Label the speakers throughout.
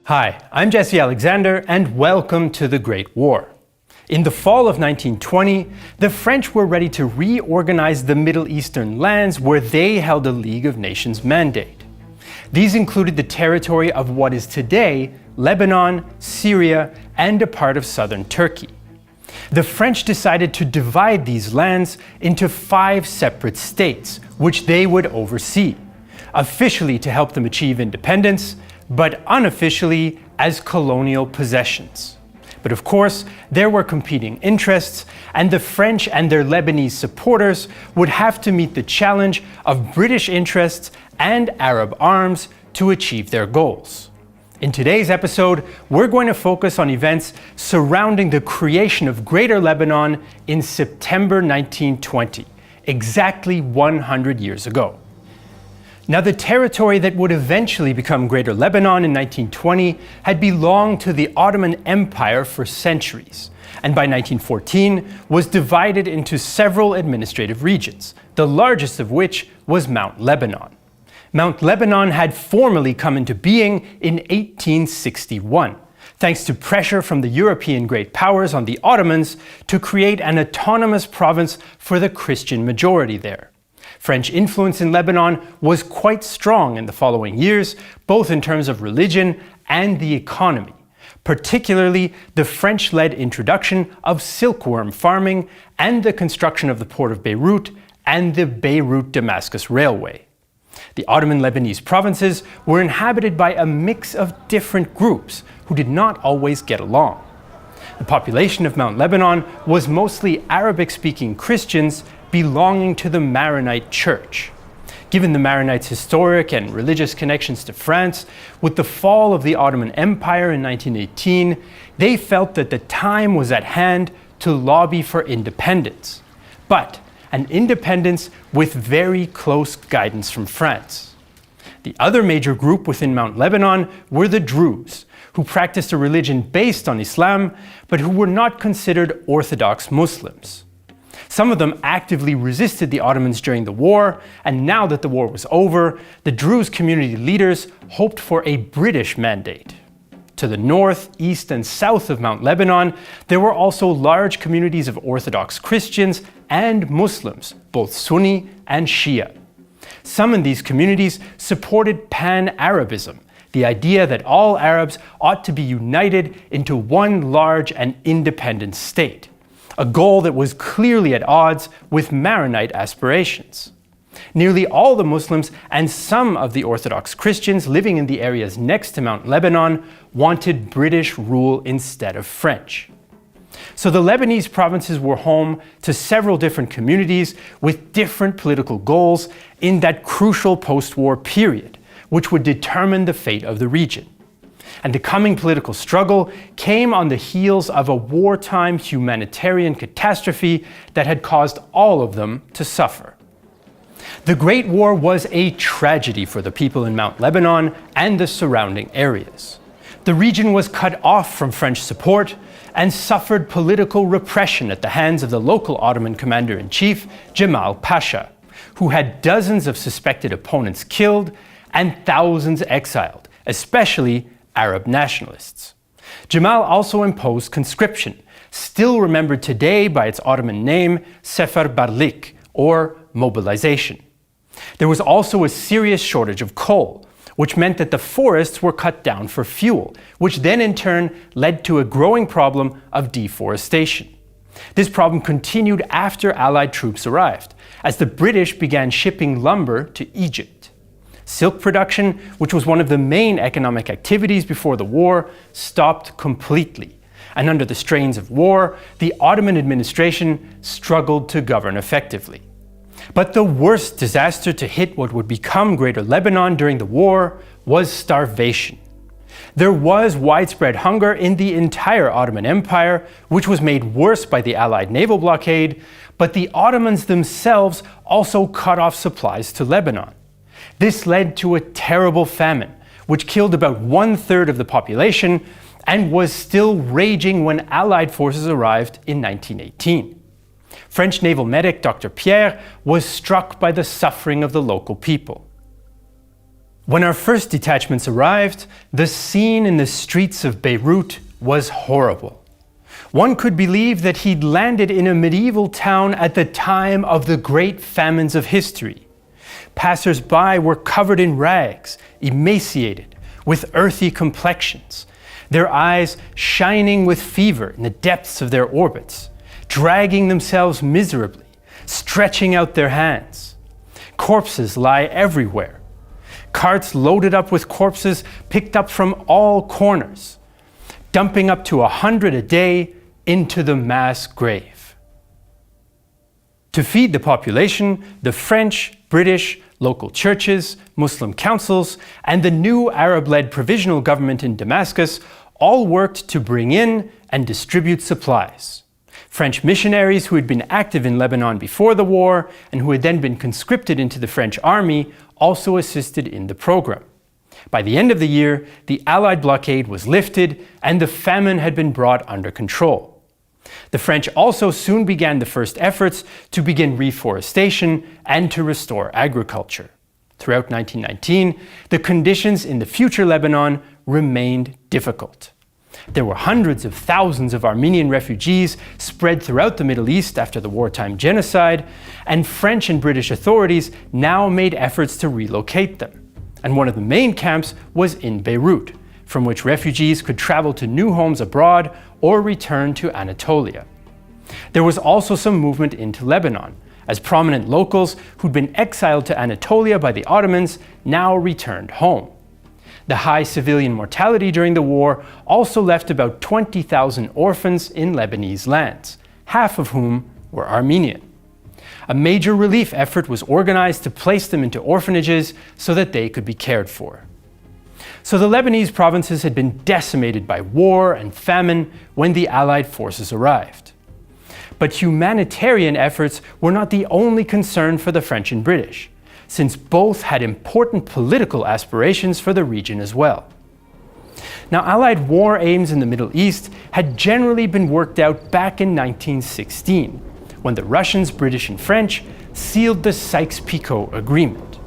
Speaker 1: Hi, I'm Jesse Alexander and welcome to the Great War. In the fall of 1920, the French were ready to reorganize the Middle Eastern lands where they held a League of Nations mandate. These included the territory of what is today Lebanon, Syria, and a part of southern Turkey. The French decided to divide these lands into 5 separate states, which they would oversee, officially to help them achieve independence, but unofficially as colonial possessions. But of course, there were competing interests, and the French and their Lebanese supporters would have to meet the challenge of British interests and Arab arms to achieve their goals. In today's episode, we're going to focus on events surrounding the creation of Greater Lebanon in September 1920, exactly 100 years ago. Now, the territory that would eventually become Greater Lebanon in 1920 had belonged to the Ottoman Empire for centuries, and by 1914 was divided into several administrative regions, the largest of which was Mount Lebanon. Mount Lebanon had formally come into being in 1861, thanks to pressure from the European great powers on the Ottomans to create an autonomous province for the Christian majority there. French influence in Lebanon was quite strong in the following years, both in terms of religion and the economy, particularly the French-led introduction of silkworm farming and the construction of the port of Beirut and the Beirut-Damascus Railway. The Ottoman Lebanese provinces were inhabited by a mix of different groups who did not always get along. The population of Mount Lebanon was mostly Arabic-speaking Christians belonging to the Maronite Church. Given the Maronites' historic and religious connections to France, with the fall of the Ottoman Empire in 1918, they felt that the time was at hand to lobby for independence, but an independence with very close guidance from France. The other major group within Mount Lebanon were the Druze, who practiced a religion based on Islam, but who were not considered Orthodox Muslims. Some of them actively resisted the Ottomans during the war, and now that the war was over, the Druze community leaders hoped for a British mandate. To the north, east, and south of Mount Lebanon, there were also large communities of Orthodox Christians and Muslims, both Sunni and Shia. Some in these communities supported Pan-Arabism, the idea that all Arabs ought to be united into one large and independent state, a goal that was clearly at odds with Maronite aspirations. Nearly all the Muslims and some of the Orthodox Christians living in the areas next to Mount Lebanon wanted British rule instead of French. So the Lebanese provinces were home to several different communities with different political goals in that crucial post-war period, which would determine the fate of the region. And the coming political struggle came on the heels of a wartime humanitarian catastrophe that had caused all of them to suffer. The Great War was a tragedy for the people in Mount Lebanon and the surrounding areas. The region was cut off from French support and suffered political repression at the hands of the local Ottoman commander-in-chief, Jemal Pasha, who had dozens of suspected opponents killed and thousands exiled, especially Arab nationalists. Jemal also imposed conscription, still remembered today by its Ottoman name, Sefer Barlik, or mobilization. There was also a serious shortage of coal, which meant that the forests were cut down for fuel, which then in turn led to a growing problem of deforestation. This problem continued after Allied troops arrived, as the British began shipping lumber to Egypt. Silk production, which was one of the main economic activities before the war, stopped completely. And under the strains of war, the Ottoman administration struggled to govern effectively. But the worst disaster to hit what would become Greater Lebanon during the war was starvation. There was widespread hunger in the entire Ottoman Empire, which was made worse by the Allied naval blockade, but the Ottomans themselves also cut off supplies to Lebanon. This led to a terrible famine, which killed about 1/3 of the population and was still raging when Allied forces arrived in 1918. French naval medic Dr. Pierre was struck by the suffering of the local people. When our first detachments arrived, the scene in the streets of Beirut was horrible. One could believe that he'd landed in a medieval town at the time of the great famines of history. Passers-by were covered in rags, emaciated, with earthy complexions, their eyes shining with fever in the depths of their orbits, dragging themselves miserably, stretching out their hands. Corpses lie everywhere. Carts loaded up with corpses picked up from all corners, dumping up to 100 a day into the mass grave. To feed the population, the French, British, local churches, Muslim councils, and the new Arab-led provisional government in Damascus all worked to bring in and distribute supplies. French missionaries who had been active in Lebanon before the war and who had then been conscripted into the French army also assisted in the program. By the end of the year, the Allied blockade was lifted and the famine had been brought under control. The French also soon began the first efforts to begin reforestation and to restore agriculture. Throughout 1919, the conditions in the future Lebanon remained difficult. There were hundreds of thousands of Armenian refugees spread throughout the Middle East after the wartime genocide, and French and British authorities now made efforts to relocate them. And one of the main camps was in Beirut, from which refugees could travel to new homes abroad or return to Anatolia. There was also some movement into Lebanon, as prominent locals who'd been exiled to Anatolia by the Ottomans now returned home. The high civilian mortality during the war also left about 20,000 orphans in Lebanese lands, half of whom were Armenian. A major relief effort was organized to place them into orphanages so that they could be cared for. So the Lebanese provinces had been decimated by war and famine when the Allied forces arrived. But humanitarian efforts were not the only concern for the French and British, since both had important political aspirations for the region as well. Now, Allied war aims in the Middle East had generally been worked out back in 1916, when the Russians, British, and French sealed the Sykes-Picot Agreement.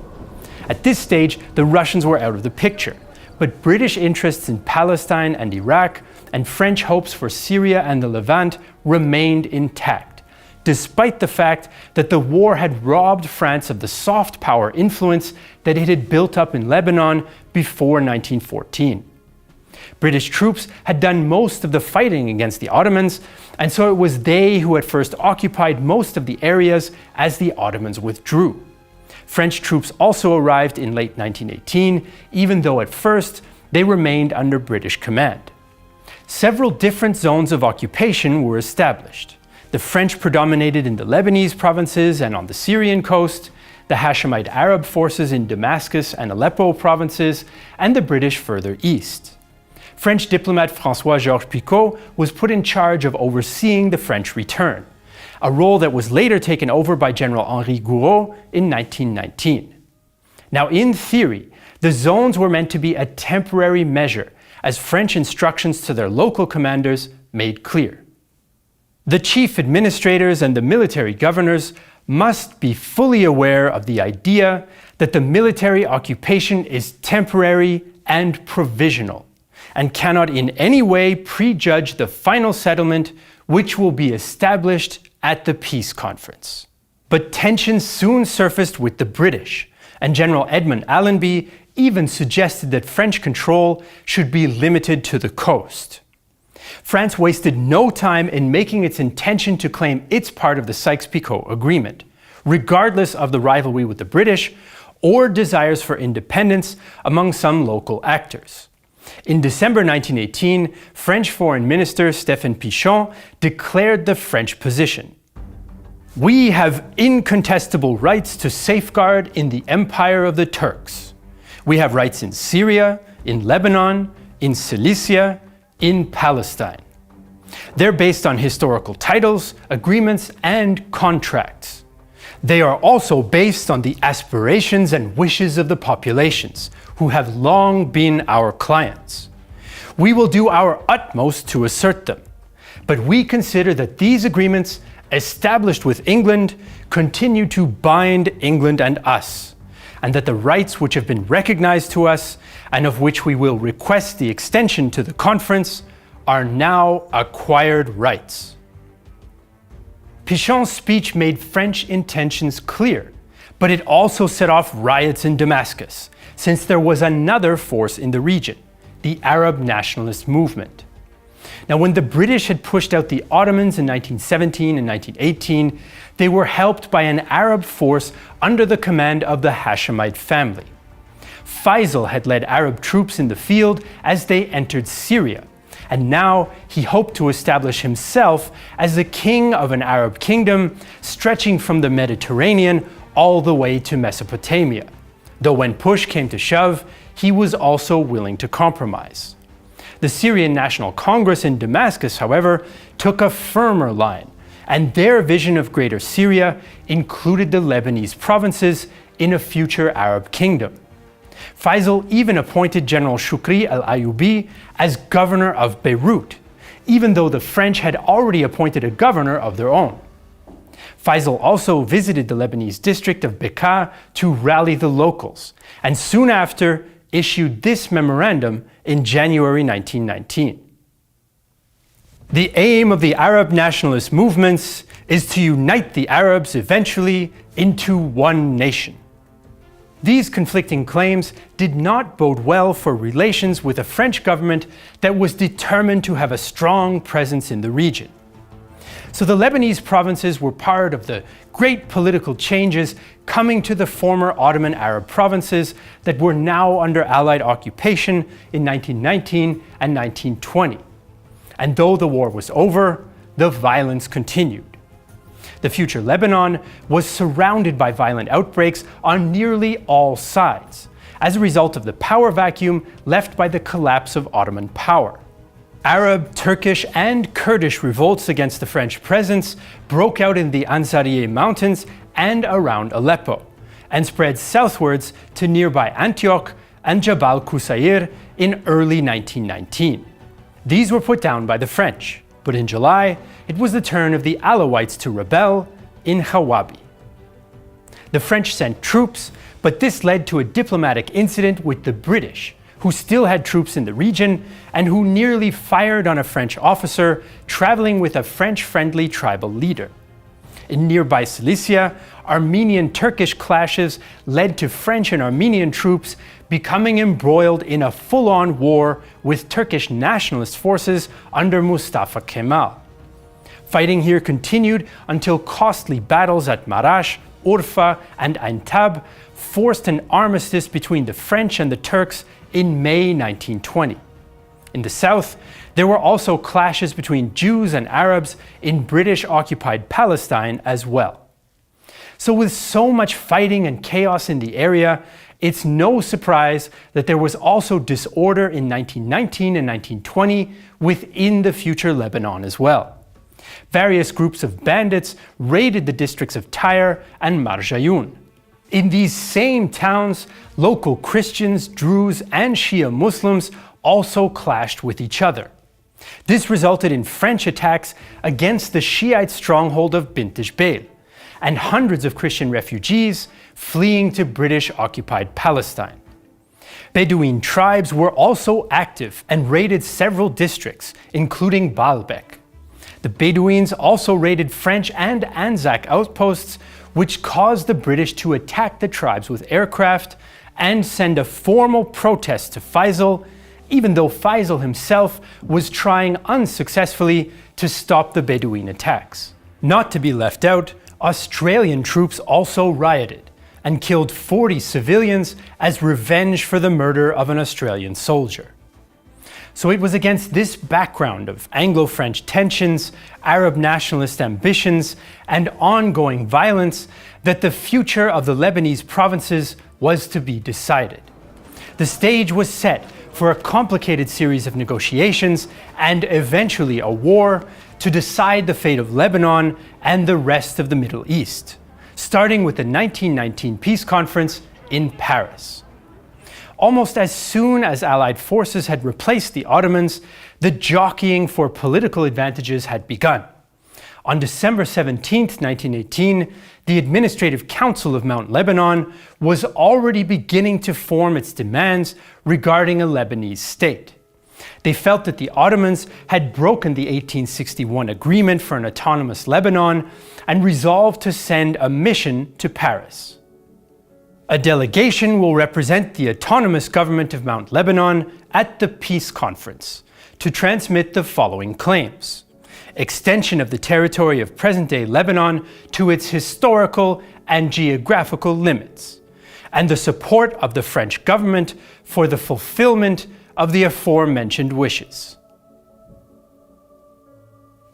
Speaker 1: At this stage, the Russians were out of the picture, but British interests in Palestine and Iraq and French hopes for Syria and the Levant remained intact, despite the fact that the war had robbed France of the soft power influence that it had built up in Lebanon before 1914. British troops had done most of the fighting against the Ottomans, and so it was they who had first occupied most of the areas as the Ottomans withdrew. French troops also arrived in late 1918, even though at first they remained under British command. Several different zones of occupation were established. The French predominated in the Lebanese provinces and on the Syrian coast, the Hashemite Arab forces in Damascus and Aleppo provinces, and the British further east. French diplomat François-Georges Picot was put in charge of overseeing the French return, a role that was later taken over by General Henri Gouraud in 1919. Now, in theory, the zones were meant to be a temporary measure, as French instructions to their local commanders made clear. The chief administrators and the military governors must be fully aware of the idea that the military occupation is temporary and provisional, and cannot in any way prejudge the final settlement which will be established at the peace conference. But tensions soon surfaced with the British, and General Edmund Allenby even suggested that French control should be limited to the coast. France wasted no time in making its intention to claim its part of the Sykes-Picot Agreement, regardless of the rivalry with the British or desires for independence among some local actors. In December 1918, French Foreign Minister Stéphane Pichon declared the French position. "We have incontestable rights to safeguard in the empire of the Turks. We have rights in Syria, in Lebanon, in Cilicia, in Palestine. They're based on historical titles, agreements, and contracts. They are also based on the aspirations and wishes of the populations, who have long been our clients. We will do our utmost to assert them, but we consider that these agreements, established with England, continue to bind England and us, and that the rights which have been recognized to us, and of which we will request the extension to the conference, are now acquired rights. Pichon's speech made French intentions clear, but it also set off riots in Damascus, since there was another force in the region, the Arab nationalist movement. Now, when the British had pushed out the Ottomans in 1917 and 1918, they were helped by an Arab force under the command of the Hashemite family. Faisal had led Arab troops in the field as they entered Syria, and now he hoped to establish himself as the king of an Arab kingdom stretching from the Mediterranean all the way to Mesopotamia, though when push came to shove, he was also willing to compromise. The Syrian National Congress in Damascus, however, took a firmer line, and their vision of Greater Syria included the Lebanese provinces in a future Arab kingdom. Faisal even appointed General Shukri al-Ayyubi as governor of Beirut, even though the French had already appointed a governor of their own. Faisal also visited the Lebanese district of Bekaa to rally the locals, and soon after issued this memorandum in January 1919. The aim of the Arab nationalist movements is to unite the Arabs eventually into one nation. These conflicting claims did not bode well for relations with a French government that was determined to have a strong presence in the region. So the Lebanese provinces were part of the great political changes coming to the former Ottoman Arab provinces that were now under Allied occupation in 1919 and 1920. And though the war was over, the violence continued. The future Lebanon was surrounded by violent outbreaks on nearly all sides, as a result of the power vacuum left by the collapse of Ottoman power. Arab, Turkish, and Kurdish revolts against the French presence broke out in the Ansariye Mountains and around Aleppo, and spread southwards to nearby Antioch and Jabal Qusayr in early 1919. These were put down by the French, but in July, it was the turn of the Alawites to rebel in Hawabi. The French sent troops, but this led to a diplomatic incident with the British, who still had troops in the region and who nearly fired on a French officer traveling with a French-friendly tribal leader. In nearby Cilicia, Armenian-Turkish clashes led to French and Armenian troops becoming embroiled in a full-on war with Turkish nationalist forces under Mustafa Kemal. Fighting here continued until costly battles at Marash, Urfa, and Aintab forced an armistice between the French and the Turks in May 1920. In the south, there were also clashes between Jews and Arabs in British-occupied Palestine as well. So with so much fighting and chaos in the area, it's no surprise that there was also disorder in 1919 and 1920 within the future Lebanon as well. Various groups of bandits raided the districts of Tyre and Marjayun. In these same towns, local Christians, Druze, and Shia Muslims also clashed with each other. This resulted in French attacks against the Shiite stronghold of Bint Jbeil, and hundreds of Christian refugees fleeing to British-occupied Palestine. Bedouin tribes were also active and raided several districts, including Baalbek. The Bedouins also raided French and Anzac outposts, which caused the British to attack the tribes with aircraft and send a formal protest to Faisal, even though Faisal himself was trying unsuccessfully to stop the Bedouin attacks. Not to be left out, Australian troops also rioted and killed 40 civilians as revenge for the murder of an Australian soldier. So it was against this background of Anglo-French tensions, Arab nationalist ambitions, and ongoing violence that the future of the Lebanese provinces was to be decided. The stage was set for a complicated series of negotiations and eventually a war to decide the fate of Lebanon and the rest of the Middle East, starting with the 1919 peace conference in Paris. Almost as soon as Allied forces had replaced the Ottomans, the jockeying for political advantages had begun. On December 17, 1918, the Administrative Council of Mount Lebanon was already beginning to form its demands regarding a Lebanese state. They felt that the Ottomans had broken the 1861 agreement for an autonomous Lebanon and resolved to send a mission to Paris. A delegation will represent the autonomous government of Mount Lebanon at the Peace Conference to transmit the following claims: extension of the territory of present-day Lebanon to its historical and geographical limits, and the support of the French government for the fulfillment of the aforementioned wishes.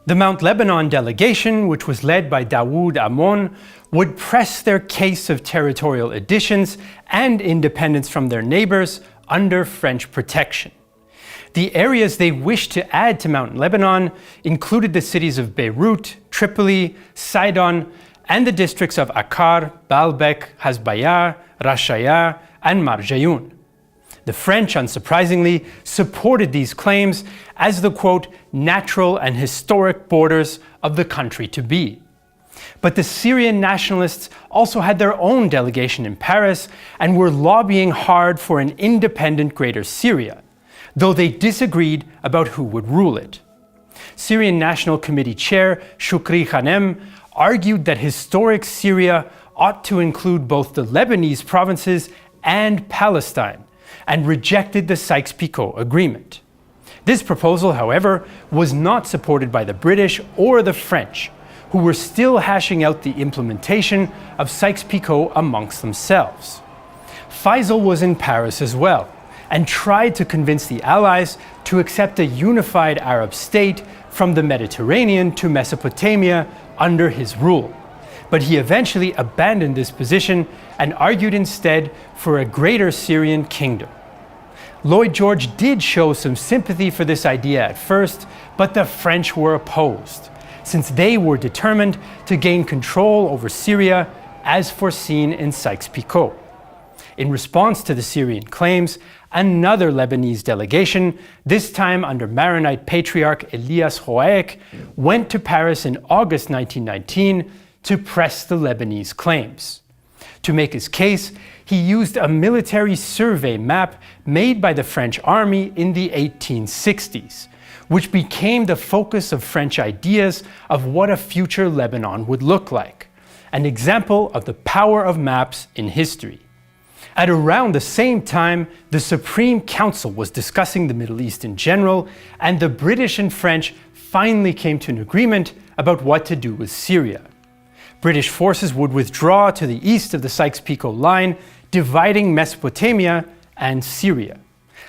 Speaker 1: The Mount Lebanon delegation, which was led by Daoud Amon, would press their case of territorial additions and independence from their neighbors under French protection. The areas they wished to add to Mount Lebanon included the cities of Beirut, Tripoli, Sidon, and the districts of Akkar, Baalbek, Hasbayar, Rashaya, and Marjayoun. The French, unsurprisingly, supported these claims as the, quote, natural and historic borders of the country to be. But the Syrian nationalists also had their own delegation in Paris and were lobbying hard for an independent Greater Syria, though they disagreed about who would rule it. Syrian National Committee Chair Shukri Khanem argued that historic Syria ought to include both the Lebanese provinces and Palestine, and rejected the Sykes-Picot Agreement. This proposal, however, was not supported by the British or the French, who were still hashing out the implementation of Sykes-Picot amongst themselves. Faisal was in Paris as well, and tried to convince the Allies to accept a unified Arab state from the Mediterranean to Mesopotamia under his rule. But he eventually abandoned this position and argued instead for a greater Syrian kingdom. Lloyd George did show some sympathy for this idea at first, but the French were opposed, since they were determined to gain control over Syria as foreseen in Sykes-Picot. In response to the Syrian claims, another Lebanese delegation, this time under Maronite Patriarch Elias Hoaek, went to Paris in August 1919 to press the Lebanese claims. To make his case, he used a military survey map made by the French army in the 1860s, which became the focus of French ideas of what a future Lebanon would look like, an example of the power of maps in history. At around the same time, the Supreme Council was discussing the Middle East in general, and the British and French finally came to an agreement about what to do with Syria. British forces would withdraw to the east of the Sykes-Picot line, dividing Mesopotamia and Syria.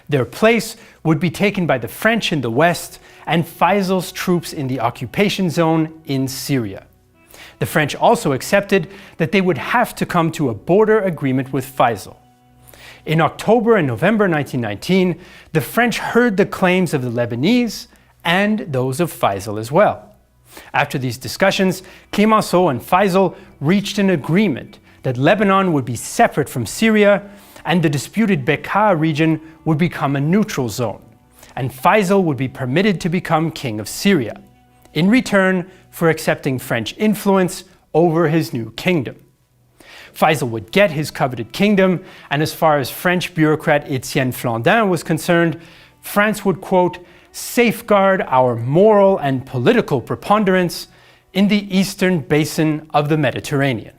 Speaker 1: Their place would be taken by the French in the west and Faisal's troops in the occupation zone in Syria. The French also accepted that they would have to come to a border agreement with Faisal. In October and November 1919, the French heard the claims of the Lebanese and those of Faisal as well. After these discussions, Clemenceau and Faisal reached an agreement that Lebanon would be separate from Syria and the disputed Bekaa region would become a neutral zone, and Faisal would be permitted to become king of Syria, in return for accepting French influence over his new kingdom. Faisal would get his coveted kingdom, and as far as French bureaucrat Étienne Flandin was concerned, France would, quote, safeguard our moral and political preponderance in the eastern basin of the Mediterranean.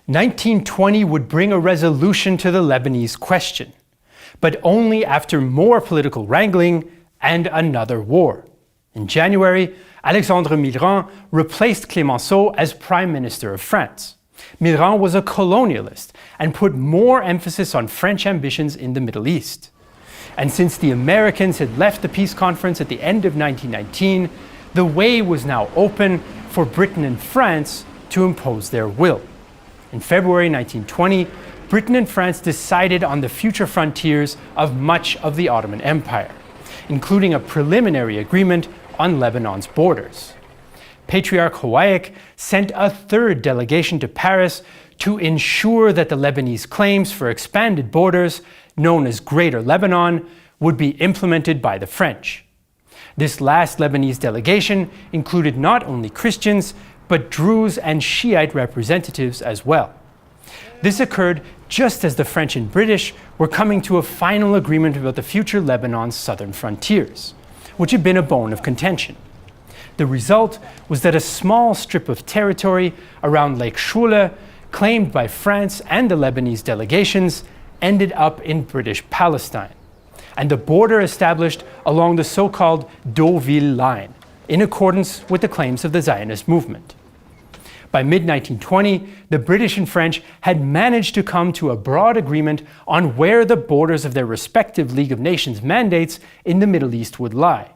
Speaker 1: 1920 would bring a resolution to the Lebanese question, but only after more political wrangling and another war. In January, Alexandre Millerand replaced Clemenceau as Prime Minister of France. Millerand was a colonialist and put more emphasis on French ambitions in the Middle East. And since the Americans had left the peace conference at the end of 1919, the way was now open for Britain and France to impose their will. In February 1920, Britain and France decided on the future frontiers of much of the Ottoman Empire, including a preliminary agreement on Lebanon's borders. Patriarch Hoaek sent a third delegation to Paris to ensure that the Lebanese claims for expanded borders, known as Greater Lebanon, would be implemented by the French. This last Lebanese delegation included not only Christians, but Druze and Shiite representatives as well. This occurred just as the French and British were coming to a final agreement about the future Lebanon's southern frontiers, which had been a bone of contention. The result was that a small strip of territory around Lake Shule, claimed by France and the Lebanese delegations, ended up in British Palestine, and the border established along the so-called Deauville line, in accordance with the claims of the Zionist movement. By mid-1920, the British and French had managed to come to a broad agreement on where the borders of their respective League of Nations mandates in the Middle East would lie.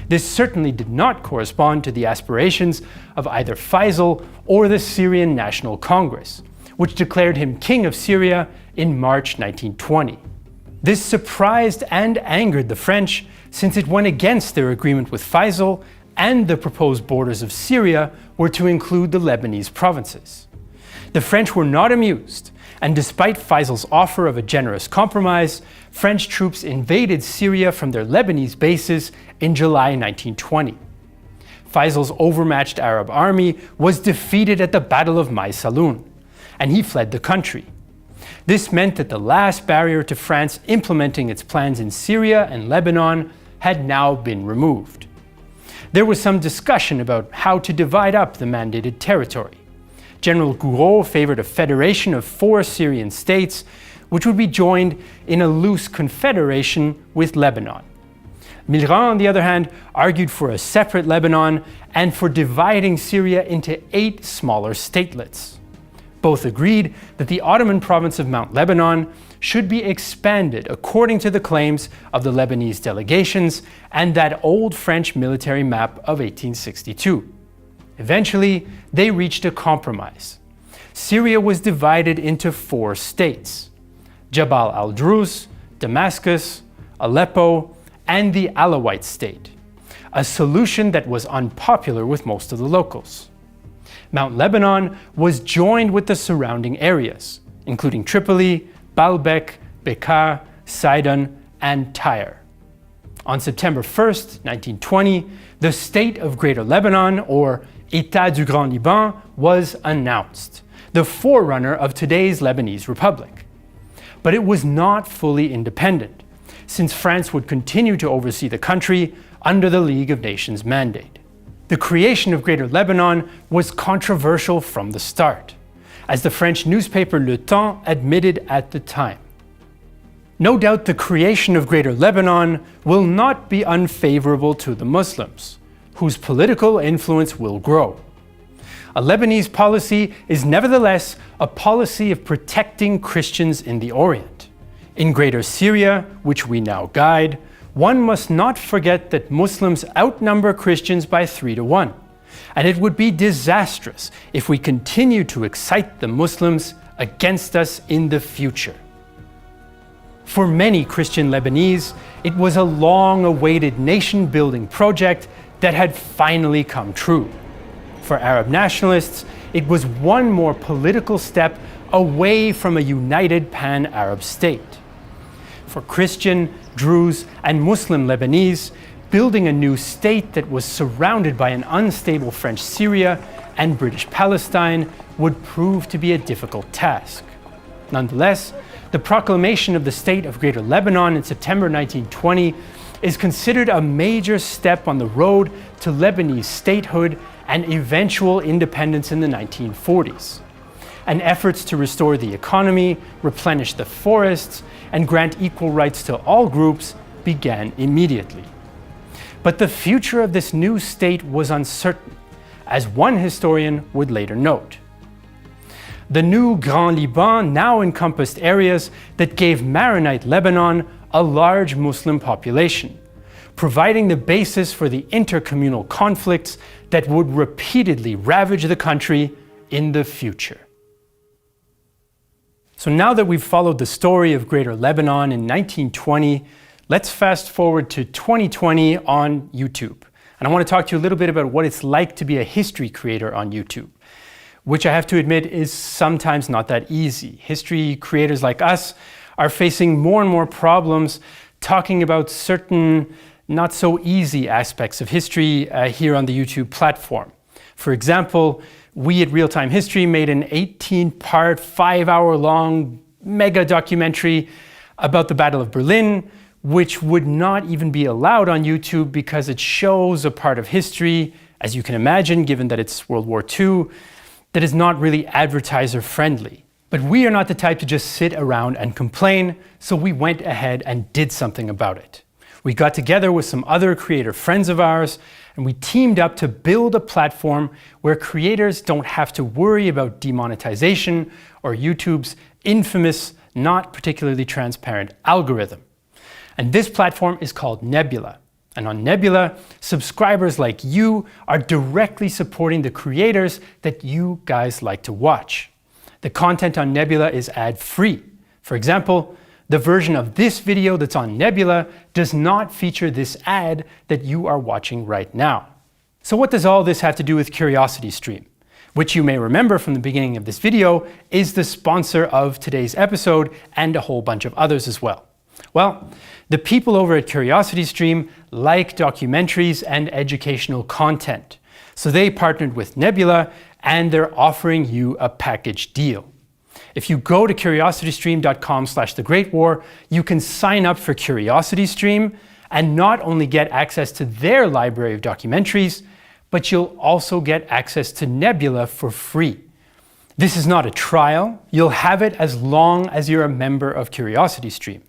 Speaker 1: This certainly did not correspond to the aspirations of either Faisal or the Syrian National Congress, which declared him king of Syria in March 1920. This surprised and angered the French, since it went against their agreement with Faisal, and the proposed borders of Syria were to include the Lebanese provinces. The French were not amused, and despite Faisal's offer of a generous compromise, French troops invaded Syria from their Lebanese bases in July 1920. Faisal's overmatched Arab army was defeated at the Battle of Maysalun, and he fled the country. This meant that the last barrier to France implementing its plans in Syria and Lebanon had now been removed. There was some discussion about how to divide up the mandated territory. General Gouraud favored a federation of 4 Syrian states, which would be joined in a loose confederation with Lebanon. Millerand, on the other hand, argued for a separate Lebanon and for dividing Syria into 8 smaller statelets. Both agreed that the Ottoman province of Mount Lebanon should be expanded according to the claims of the Lebanese delegations and that old French military map of 1862. Eventually, they reached a compromise. Syria was divided into 4 states: Jabal al-Druze, Damascus, Aleppo, and the Alawite state, a solution that was unpopular with most of the locals. Mount Lebanon was joined with the surrounding areas, including Tripoli, Baalbek, Bekaa, Sidon, and Tyre. On September 1st, 1920, the State of Greater Lebanon, or État du Grand Liban, was announced, the forerunner of today's Lebanese Republic. But it was not fully independent, since France would continue to oversee the country under the League of Nations mandate. The creation of Greater Lebanon was controversial from the start, as the French newspaper Le Temps admitted at the time. No doubt the creation of Greater Lebanon will not be unfavorable to the Muslims, whose political influence will grow. A Lebanese policy is nevertheless a policy of protecting Christians in the Orient. In Greater Syria, which we now guide, one must not forget that Muslims outnumber Christians by 3 to 1, and it would be disastrous if we continue to excite the Muslims against us in the future. For many Christian Lebanese, it was a long-awaited nation-building project that had finally come true. For Arab nationalists, it was one more political step away from a united pan-Arab state. For Christian, Druze, and Muslim Lebanese, building a new state that was surrounded by an unstable French Syria and British Palestine would prove to be a difficult task. Nonetheless, the proclamation of the State of Greater Lebanon in September 1920 is considered a major step on the road to Lebanese statehood and eventual independence in the 1940s. And efforts to restore the economy, replenish the forests, and grant equal rights to all groups began immediately. But the future of this new state was uncertain, as one historian would later note. The new Grand Liban now encompassed areas that gave Maronite Lebanon a large Muslim population, providing the basis for the intercommunal conflicts that would repeatedly ravage the country in the future. So now that we've followed the story of Greater Lebanon in 1920, let's fast forward to 2020 on YouTube. And I want to talk to you a little bit about what it's like to be a history creator on YouTube, which I have to admit is sometimes not that easy. History creators like us are facing more and more problems talking about certain not so easy aspects of history here on the YouTube platform. For example, we at Real Time History made an 18-part, 5-hour-long mega documentary about the Battle of Berlin, which would not even be allowed on YouTube because it shows a part of history, as you can imagine, given that it's World War II, that is not really advertiser-friendly. But we are not the type to just sit around and complain, so we went ahead and did something about it. We got together with some other creator friends of ours, and we teamed up to build a platform where creators don't have to worry about demonetization or YouTube's infamous, not particularly transparent algorithm. And this platform is called Nebula. And on Nebula, subscribers like you are directly supporting the creators that you guys like to watch. The content on Nebula is ad-free. For example, the version of this video that's on Nebula does not feature this ad that you are watching right now. So what does all this have to do with CuriosityStream, which you may remember from the beginning of this video is the sponsor of today's episode and a whole bunch of others as well? Well, the people over at CuriosityStream like documentaries and educational content. So they partnered with Nebula and they're offering you a package deal. If you go to curiositystream.com/thegreatwar, you can sign up for CuriosityStream and not only get access to their library of documentaries, but you'll also get access to Nebula for free. This is not a trial. You'll have it as long as you're a member of CuriosityStream.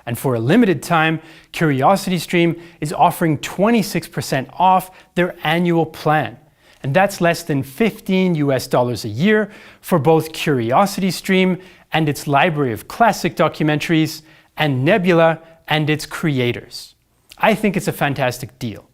Speaker 1: And for a limited time, CuriosityStream is offering 26% off their annual plan. And that's less than $15 a year for both CuriosityStream and its library of classic documentaries, and Nebula and its creators. I think it's a fantastic deal.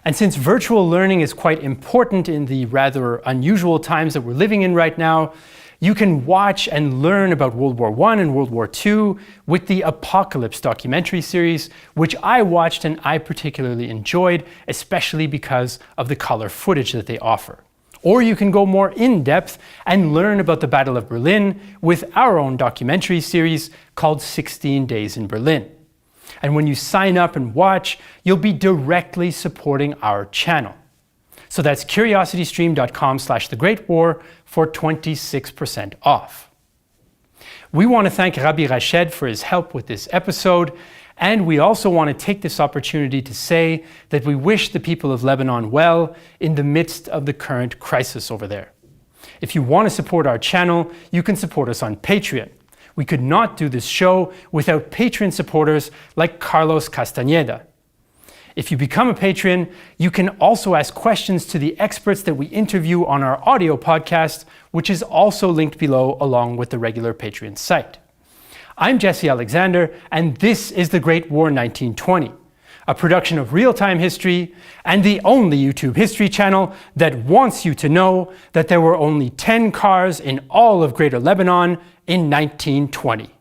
Speaker 1: And since virtual learning is quite important in the rather unusual times that we're living in right now, you can watch and learn about World War I and World War II with the Apocalypse documentary series, which I watched and I particularly enjoyed, especially because of the color footage that they offer. Or you can go more in-depth and learn about the Battle of Berlin with our own documentary series called 16 Days in Berlin. And when you sign up and watch, you'll be directly supporting our channel. So that's curiositystream.com/thegreatwar for 26% off. We want to thank Rabbi Rashed for his help with this episode, and we also want to take this opportunity to say that we wish the people of Lebanon well in the midst of the current crisis over there. If you want to support our channel, you can support us on Patreon. We could not do this show without Patreon supporters like Carlos Castañeda. If you become a patron, you can also ask questions to the experts that we interview on our audio podcast, which is also linked below along with the regular Patreon site. I'm Jesse Alexander, and this is The Great War 1920, a production of Real Time History and the only YouTube history channel that wants you to know that there were only 10 cars in all of Greater Lebanon in 1920.